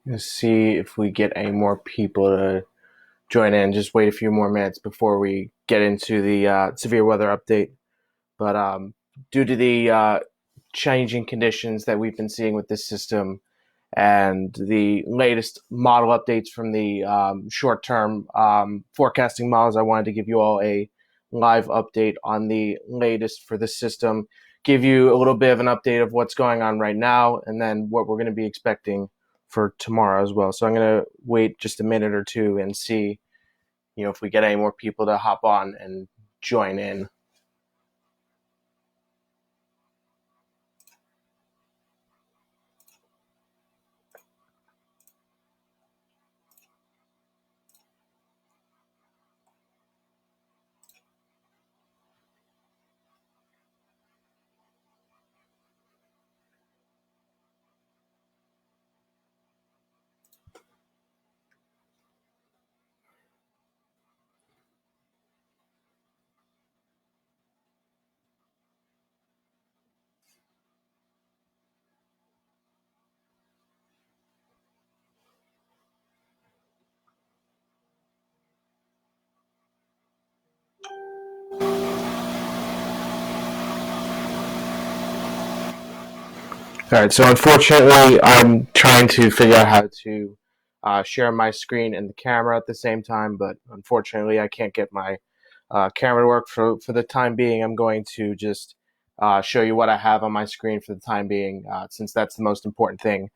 Let's see if we get any more people to join in. Just wait a few more minutes before we get into the severe weather update. But due to the changing conditions that we've been seeing with this system and the latest model updates from the short term forecasting models, I wanted to give you all a live update on the latest for this system, give you a little bit of an update of what's going on right now, and then what we're going to be expecting for tomorrow as well. So I'm going to wait just a minute or two and see, if we get any more people to hop on and join in. All right, so unfortunately, I'm trying to figure out how to share my screen and the camera at the same time, but unfortunately, I can't get my camera to work for the time being. I'm going to just show you what I have on my screen for the time being, since that's the most important thing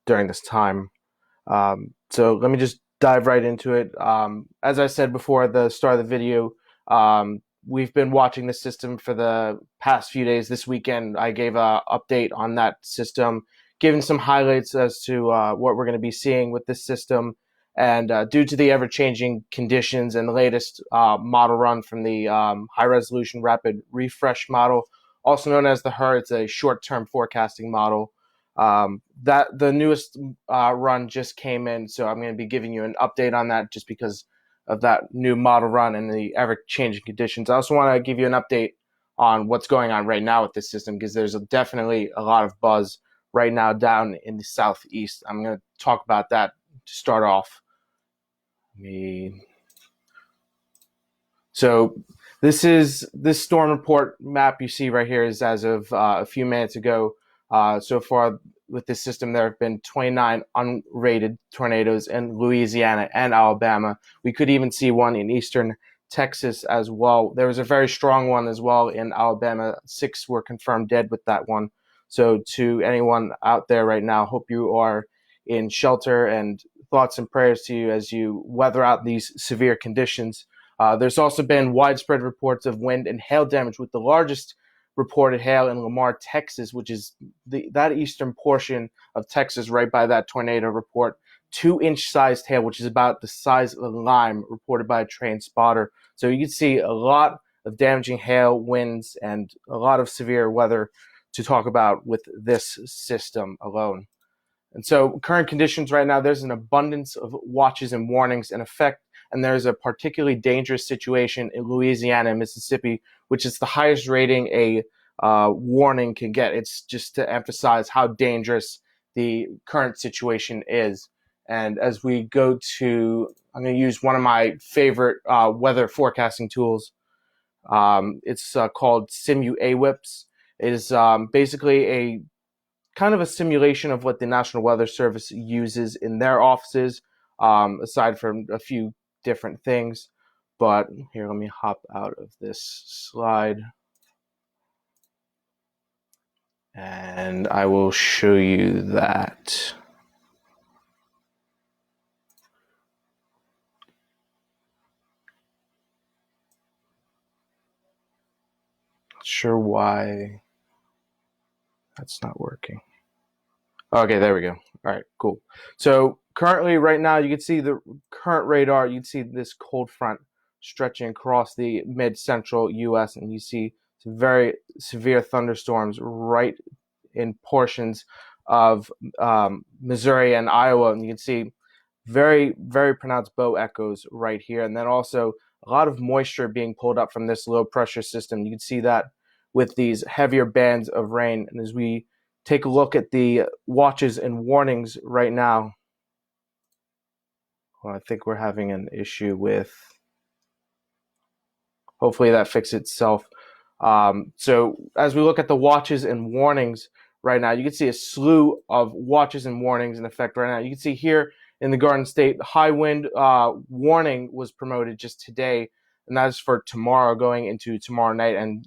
during this time. So let me just dive right into it. As I said before at the start of the video, we've been watching the system for the past few days. This weekend, I gave an update on that system, giving some highlights as to what we're going to be seeing with this system. And due to the ever-changing conditions and the latest model run from the high-resolution rapid refresh model, also known as the HER, it's a short-term forecasting model. That the newest run just came in, so I'm going to be giving you an update on that just because of that new model run and the ever-changing conditions. I also want to give you an update on what's going on right now with this system because there's definitely a lot of buzz right now down in the southeast. I'm going to talk about that to start off. So this storm report map you see right here is as of a few minutes ago. So far with this system, there have been 29 unrated tornadoes in Louisiana and Alabama. We could even see one in eastern Texas as well. There was a very strong one as well in Alabama. 6 were confirmed dead with that one. So to anyone out there right now, hope you are in shelter, and thoughts and prayers to you as you weather out these severe conditions. There's also been widespread reports of wind and hail damage, with the largest reported hail in Lamar, Texas, which is that eastern portion of Texas right by that tornado report. 2-inch sized hail, which is about the size of a lime, reported by a trained spotter. So you can see a lot of damaging hail, winds, and a lot of severe weather to talk about with this system alone. And so current conditions right now, there's an abundance of watches and warnings in effect, and there's a particularly dangerous situation in Louisiana and Mississippi, which is the highest rating a warning can get. It's just to emphasize how dangerous the current situation is. And as we go to, I'm going to use one of my favorite weather forecasting tools. It's called Simu AWIPS. It is basically a kind of a simulation of what the National Weather Service uses in their offices, aside from a few different things. But here, let me hop out of this slide and I will show you that. Not sure why that's not working. Okay, there we go. All right, cool. So currently, right now, you can see the current radar. You can see this cold front stretching across the mid-central U.S., and you see some very severe thunderstorms right in portions of Missouri and Iowa. And you can see very, very pronounced bow echoes right here. And then also a lot of moisture being pulled up from this low pressure system. You can see that with these heavier bands of rain. And as we take a look at the watches and warnings right now. Well, I think we're having an issue with, hopefully that fixes itself. So as we look at the watches and warnings right now, you can see a slew of watches and warnings in effect right now. You can see here in the Garden State, the high wind warning was promoted just today, and that is for tomorrow, going into tomorrow night and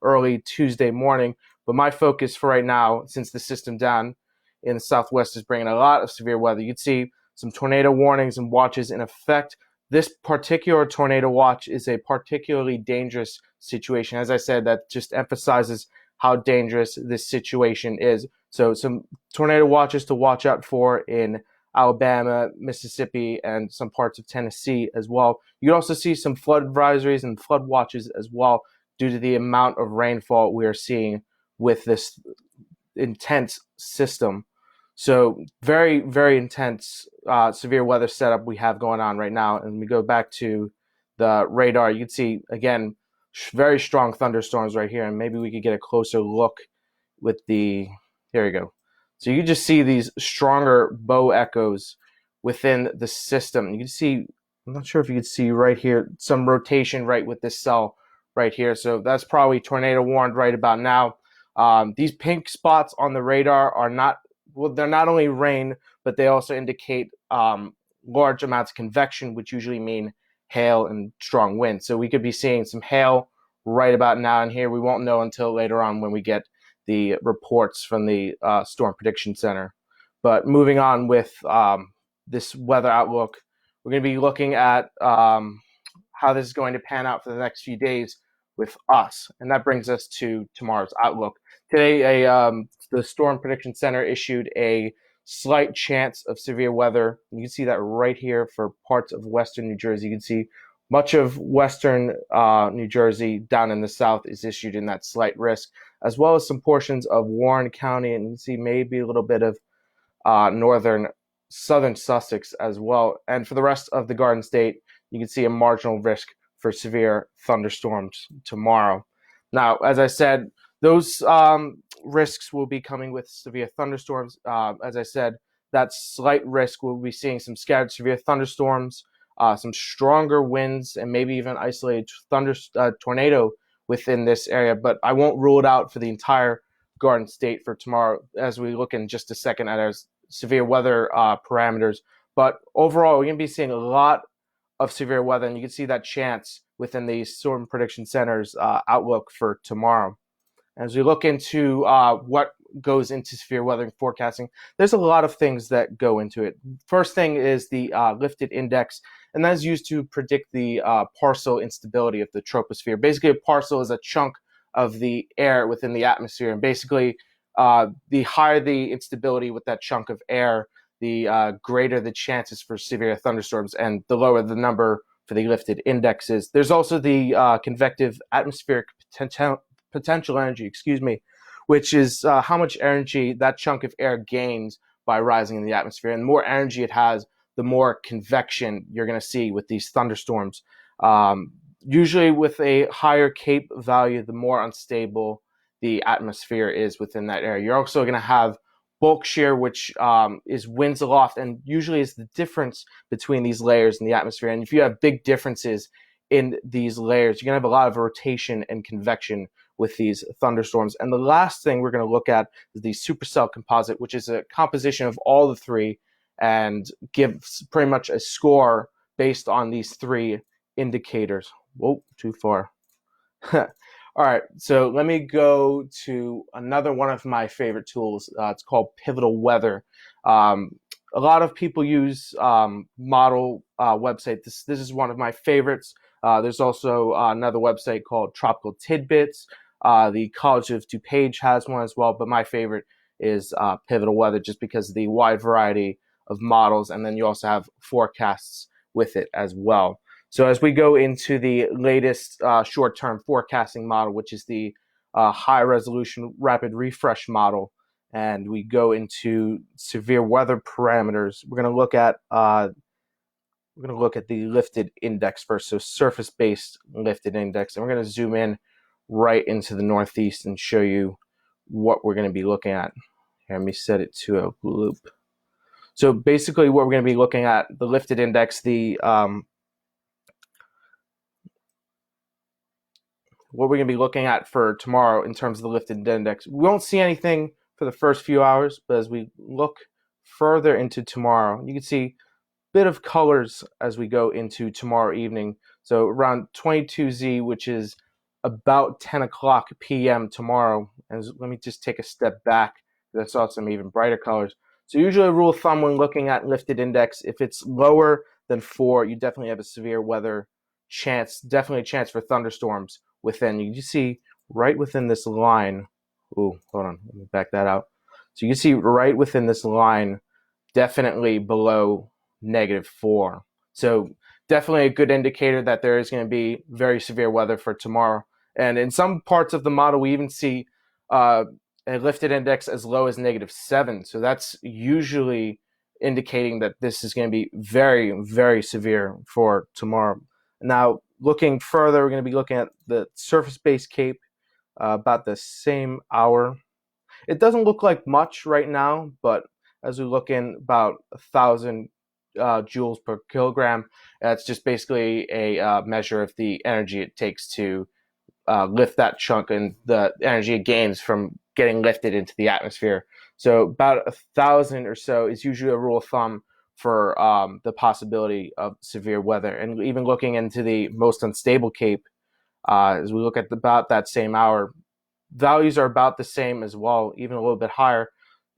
early Tuesday morning. But my focus for right now, since the system down in the southwest is bringing a lot of severe weather, you can see some tornado warnings and watches in effect. This particular tornado watch is a particularly dangerous situation. As I said, that just emphasizes how dangerous this situation is. So some tornado watches to watch out for in Alabama, Mississippi, and some parts of Tennessee as well. You can also see some flood advisories and flood watches as well due to the amount of rainfall we are seeing with this intense system. So very, very intense severe weather setup we have going on right now. And we go back to the radar, you can see, again, very strong thunderstorms right here. And maybe we could get a closer look with the, here we go. So you can just see these stronger bow echoes within the system. You can see, I'm not sure if you can see right here, some rotation right with this cell right here. So that's probably tornado warned right about now. These pink spots on the radar are not, well, they're not only rain, but they also indicate large amounts of convection, which usually mean hail and strong wind. So we could be seeing some hail right about now, and here we won't know until later on when we get the reports from the Storm Prediction Center. But moving on with this weather outlook, we're going to be looking at how this is going to pan out for the next few days with us, and that brings us to tomorrow's outlook. Today, the Storm Prediction Center issued a slight chance of severe weather. You can see that right here for parts of western New Jersey. You can see much of western New Jersey down in the south is issued in that slight risk, as well as some portions of Warren County, and you can see maybe a little bit of southern Sussex as well. And for the rest of the Garden State, you can see a marginal risk for severe thunderstorms tomorrow. Now, as I said, those risks will be coming with severe thunderstorms. As I said, that slight risk, we'll be seeing some scattered severe thunderstorms, some stronger winds, and maybe even isolated tornado within this area. But I won't rule it out for the entire Garden State for tomorrow, as we look in just a second at our severe weather parameters. But overall, we're going to be seeing a lot of severe weather, and you can see that chance within the Storm Prediction Center's outlook for tomorrow. As we look into what goes into severe weather and forecasting, there's a lot of things that go into it. First thing is the lifted index, and that is used to predict the parcel instability of the troposphere. Basically, a parcel is a chunk of the air within the atmosphere, and basically, the higher the instability with that chunk of air, the greater the chances for severe thunderstorms, and the lower the number for the lifted indexes. There's also the convective atmospheric potential energy, which is how much energy that chunk of air gains by rising in the atmosphere. And the more energy it has, the more convection you're going to see with these thunderstorms. Usually with a higher CAPE value, the more unstable the atmosphere is within that area. You're also going to have bulk shear, which is winds aloft, and usually is the difference between these layers in the atmosphere. And if you have big differences in these layers, you're going to have a lot of rotation and convection with these thunderstorms. And the last thing we're going to look at is the supercell composite, which is a composition of all the three and gives pretty much a score based on these three indicators. Whoa, too far. All right, so let me go to another one of my favorite tools. It's called Pivotal Weather. A lot of people use model website. This is one of my favorites. There's also another website called Tropical Tidbits. The College of DuPage has one as well, but my favorite is Pivotal Weather, just because of the wide variety of models, and then you also have forecasts with it as well. So as we go into the latest short-term forecasting model, which is the high-resolution rapid refresh model, and we go into severe weather parameters, we're going to look at the lifted index first, so surface-based lifted index, and we're going to zoom in right into the Northeast and show you what we're going to be looking at. Here, let me set it to a loop. So basically what we're going to be looking at, the lifted index, what we're going to be looking at for tomorrow in terms of the lifted index. We won't see anything for the first few hours, but as we look further into tomorrow, you can see bit of colors as we go into tomorrow evening. So around 22Z, which is about 10 o'clock p.m. tomorrow. And let me just take a step back. I saw some even brighter colors. So usually a rule of thumb when looking at lifted index, if it's lower than 4, you definitely have a severe weather chance, definitely a chance for thunderstorms within. You see right within this line. Ooh, hold on, let me back that out. So you can see right within this line, definitely below -4. So definitely a good indicator that there is going to be very severe weather for tomorrow. And in some parts of the model, we even see a lifted index as low as -7. So that's usually indicating that this is going to be very, very severe for tomorrow. Now, looking further, we're going to be looking at the surface-based CAPE about the same hour. It doesn't look like much right now, but as we look in about 1,000 joules per kilogram, that's just basically a measure of the energy it takes to lift that chunk and the energy it gains from getting lifted into the atmosphere. So about 1,000 or so is usually a rule of thumb for the possibility of severe weather. And even looking into the most unstable CAPE, as we look at about that same hour, values are about the same as well, even a little bit higher,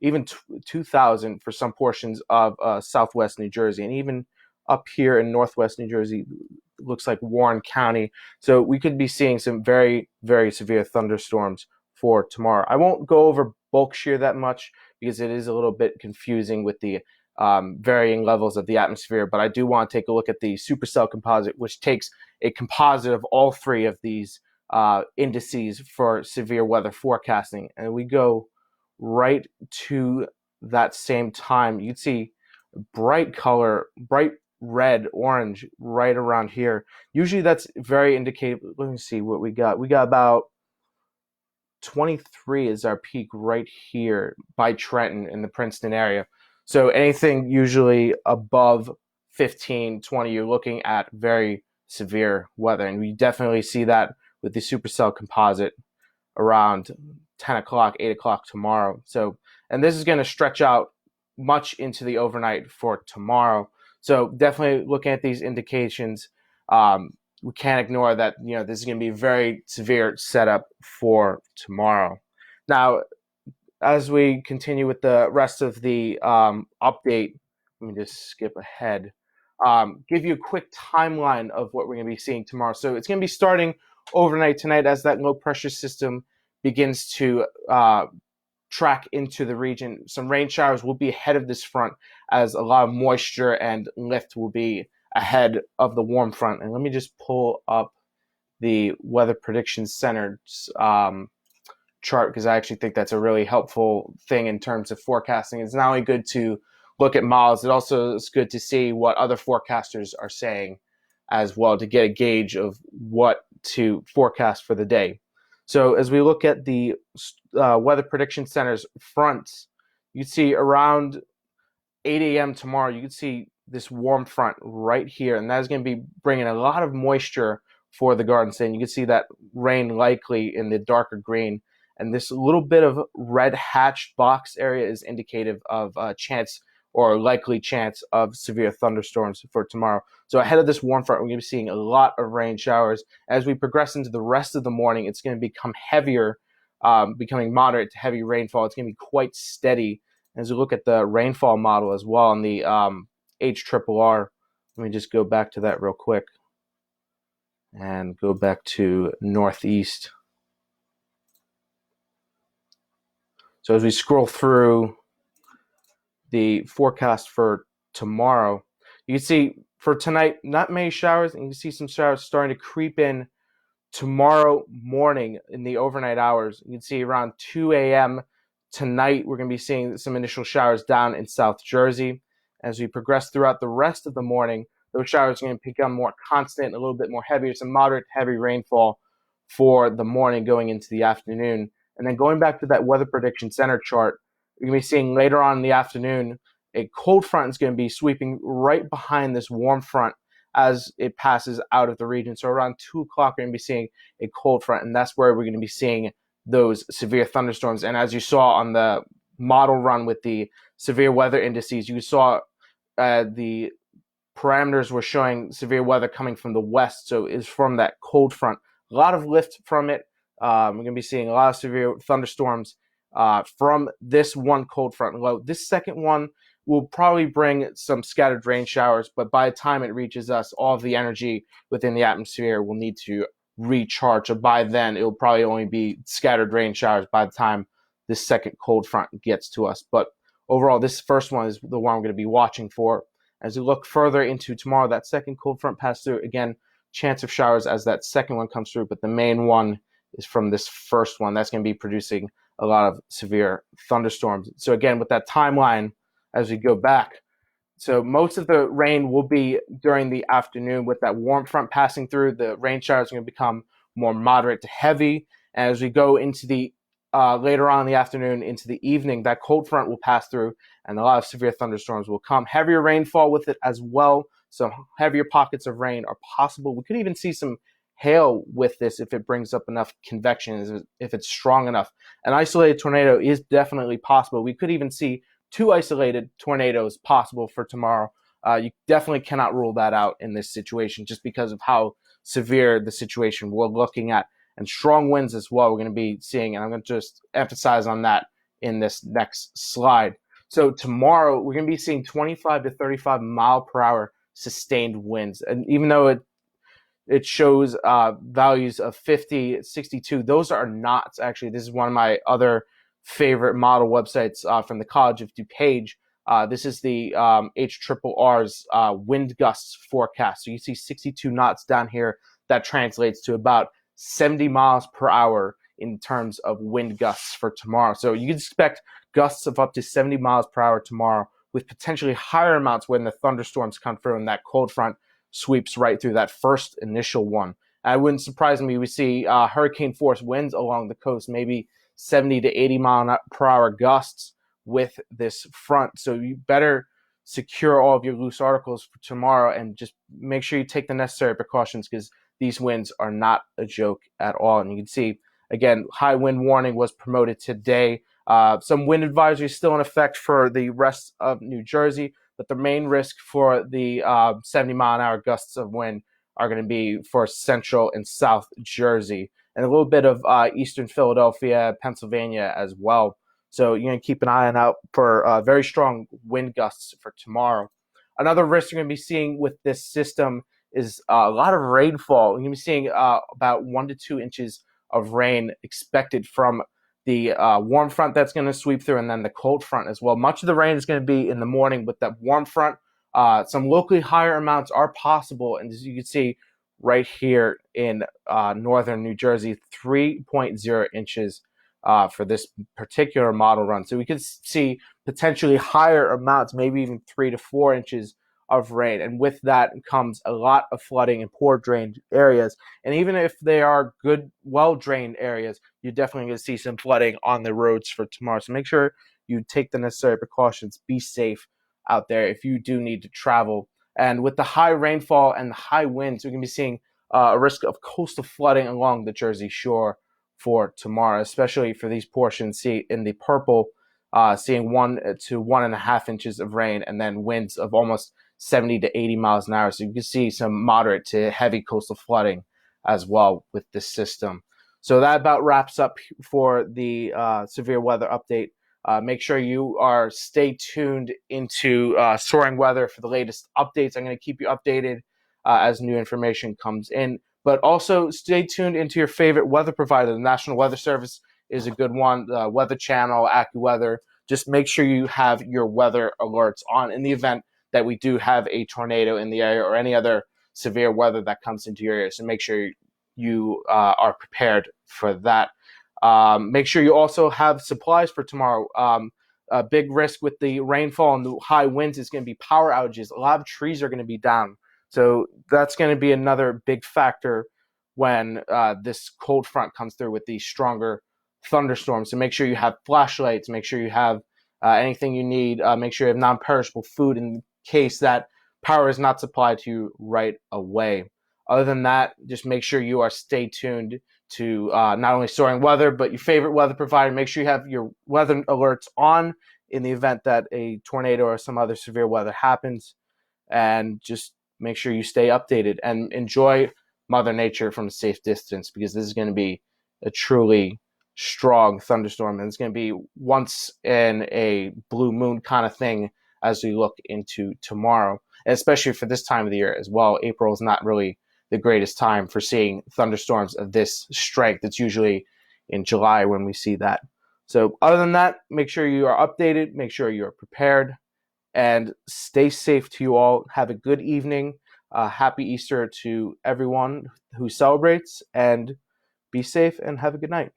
even 2,000 for some portions of southwest New Jersey, and even up here in northwest New Jersey, looks like Warren County. So we could be seeing some very, very severe thunderstorms for tomorrow. I won't go over bulk shear that much because it is a little bit confusing with the varying levels of the atmosphere, but I do want to take a look at the supercell composite, which takes a composite of all three of these indices for severe weather forecasting. And we go right to that same time. You'd see bright color, bright red, orange right around here. Usually that's very indicative. Let me see what we got. We got about 23 is our peak right here by Trenton in the Princeton area. So anything usually above 15, 20, you're looking at very severe weather. And we definitely see that with the supercell composite around 10 o'clock, 8 o'clock tomorrow. So, and this is going to stretch out much into the overnight for tomorrow. So definitely looking at these indications, we can't ignore that, this is going to be a very severe setup for tomorrow. Now, as we continue with the rest of the update, let me just skip ahead. Give you a quick timeline of what we're going to be seeing tomorrow. So it's going to be starting overnight tonight as that low pressure system begins to track into the region. Some rain showers will be ahead of this front as a lot of moisture and lift will be ahead of the warm front. And let me just pull up the Weather Prediction Center's chart because I actually think that's a really helpful thing in terms of forecasting. It's not only good to look at models, it also is good to see what other forecasters are saying as well to get a gauge of what to forecast for the day. So as we look at the Weather Prediction Center's fronts, you see around 8 a.m. tomorrow, you can see this warm front right here, and that is going to be bringing a lot of moisture for the Garden State. You can see that rain likely in the darker green, and this little bit of red hatched box area is indicative of a chance or likely chance of severe thunderstorms for tomorrow. So ahead of this warm front, we're going to be seeing a lot of rain showers. As we progress into the rest of the morning, it's going to become heavier, becoming moderate to heavy rainfall. It's going to be quite steady. As we look at the rainfall model as well on the HRRR, let me just go back to that real quick and go back to northeast. So as we scroll through the forecast for tomorrow, you can see for tonight, not many showers, and you can see some showers starting to creep in tomorrow morning in the overnight hours. You can see around 2 a.m. tonight, we're going to be seeing some initial showers down in South Jersey. As we progress throughout the rest of the morning, those showers are going to become more constant, a little bit more heavier, some moderate heavy rainfall for the morning going into the afternoon. And then going back to that Weather Prediction Center chart, you're going to be seeing later on in the afternoon, a cold front is going to be sweeping right behind this warm front as it passes out of the region. So around 2 o'clock, we're going to be seeing a cold front, and that's where we're going to be seeing those severe thunderstorms. And as you saw on the model run with the severe weather indices, you saw the parameters were showing severe weather coming from the west, so it's from that cold front. A lot of lift from it. We're going to be seeing a lot of severe thunderstorms from this one cold front low. This second one will probably bring some scattered rain showers, but by the time it reaches us, all of the energy within the atmosphere will need to recharge. So by then, it will probably only be scattered rain showers by the time this second cold front gets to us. But overall, this first one is the one we're going to be watching for. As we look further into tomorrow, that second cold front pass through. Again, chance of showers as that second one comes through, but the main one is from this first one. That's going to be producing a lot of severe thunderstorms. So again, with that timeline, as we go back, so most of the rain will be during the afternoon with that warm front passing through. The rain showers are going to become more moderate to heavy. And as we go into the later on in the afternoon into the evening, that cold front will pass through and a lot of severe thunderstorms will come. Heavier rainfall with it as well. Some heavier pockets of rain are possible. We could even see some hail with this if it brings up enough convection, if it's strong enough. An isolated tornado is definitely possible. We could even see 2 isolated tornadoes possible for tomorrow. You definitely cannot rule that out in this situation just because of how severe the situation we're looking at. And strong winds as well we're going to be seeing, and I'm going to just emphasize on that in this next slide. So tomorrow we're going to be seeing 25 to 35 mile per hour sustained winds, and even though it shows values of 50, 62, those are knots. Actually, this is one of my other favorite model websites from the College of DuPage. This is the HRRR's wind gusts forecast. So you see 62 knots down here. That translates to about 70 miles per hour in terms of wind gusts for tomorrow. So you can expect gusts of up to 70 miles per hour tomorrow with potentially higher amounts when the thunderstorms come through and that cold front sweeps right through that first initial one. And it wouldn't surprise me we see hurricane force winds along the coast, maybe 70 to 80 mile per hour gusts with this front. So you better secure all of your loose articles for tomorrow and just make sure you take the necessary precautions because these winds are not a joke at all. And you can see, again, high wind warning was promoted today. Some wind advisories still in effect for the rest of New Jersey, but the main risk for the 70 mile an hour gusts of wind are going to be for central and south Jersey and a little bit of eastern Philadelphia, Pennsylvania as well. So you're going to keep an eye out for very strong wind gusts for tomorrow. Another risk you're going to be seeing with this system is a lot of rainfall. You're going to be seeing about 1 to 2 inches of rain expected from the warm front that's going to sweep through and then the cold front as well. Much of the rain is going to be in the morning with that warm front. Some locally higher amounts are possible. And as you can see right here in northern New Jersey, 3.0 inches for this particular model run. So we could see potentially higher amounts, maybe even 3 to 4 inches of rain. And with that comes a lot of flooding in poor drained areas. And even if they are good, well-drained areas, you're definitely going to see some flooding on the roads for tomorrow. So make sure you take the necessary precautions. Be safe out there if you do need to travel. And with the high rainfall and the high winds, we're going to be seeing a risk of coastal flooding along the Jersey Shore for tomorrow, especially for these portions. See in the purple, seeing 1 to 1.5 inches of rain and then winds of almost 70 to 80 miles an hour. So you can see some moderate to heavy coastal flooding as well with this system. So that about wraps up for the severe weather update. Make sure you stay tuned into Soaring Weather for the latest updates. I'm going to keep you updated as new information comes in. But also stay tuned into your favorite weather provider. The National Weather Service is a good one. The Weather Channel, AccuWeather. Just make sure you have your weather alerts on in the event that we do have a tornado in the area or any other severe weather that comes into your area. So make sure you are prepared for that. Make sure you also have supplies for tomorrow. A big risk with the rainfall and the high winds is going to be power outages. A lot of trees are going to be down. So that's going to be another big factor when this cold front comes through with these stronger thunderstorms. So make sure you have flashlights, make sure you have anything you need, make sure you have non-perishable food in case that power is not supplied to you right away. Other than that, just make sure you are stay tuned to not only soaring weather, but your favorite weather provider. Make sure you have your weather alerts on in the event that a tornado or some other severe weather happens. And just make sure you stay updated and enjoy Mother Nature from a safe distance, because this is going to be a truly strong thunderstorm, and it's going to be once in a blue moon kind of thing as we look into tomorrow, and especially for this time of the year as well. April is not really the greatest time for seeing thunderstorms of this strength. It's usually in July when we see that. So other than that, make sure you are updated, make sure you're prepared, and stay safe to you all. Have a good evening. Happy Easter to everyone who celebrates, and be safe and have a good night.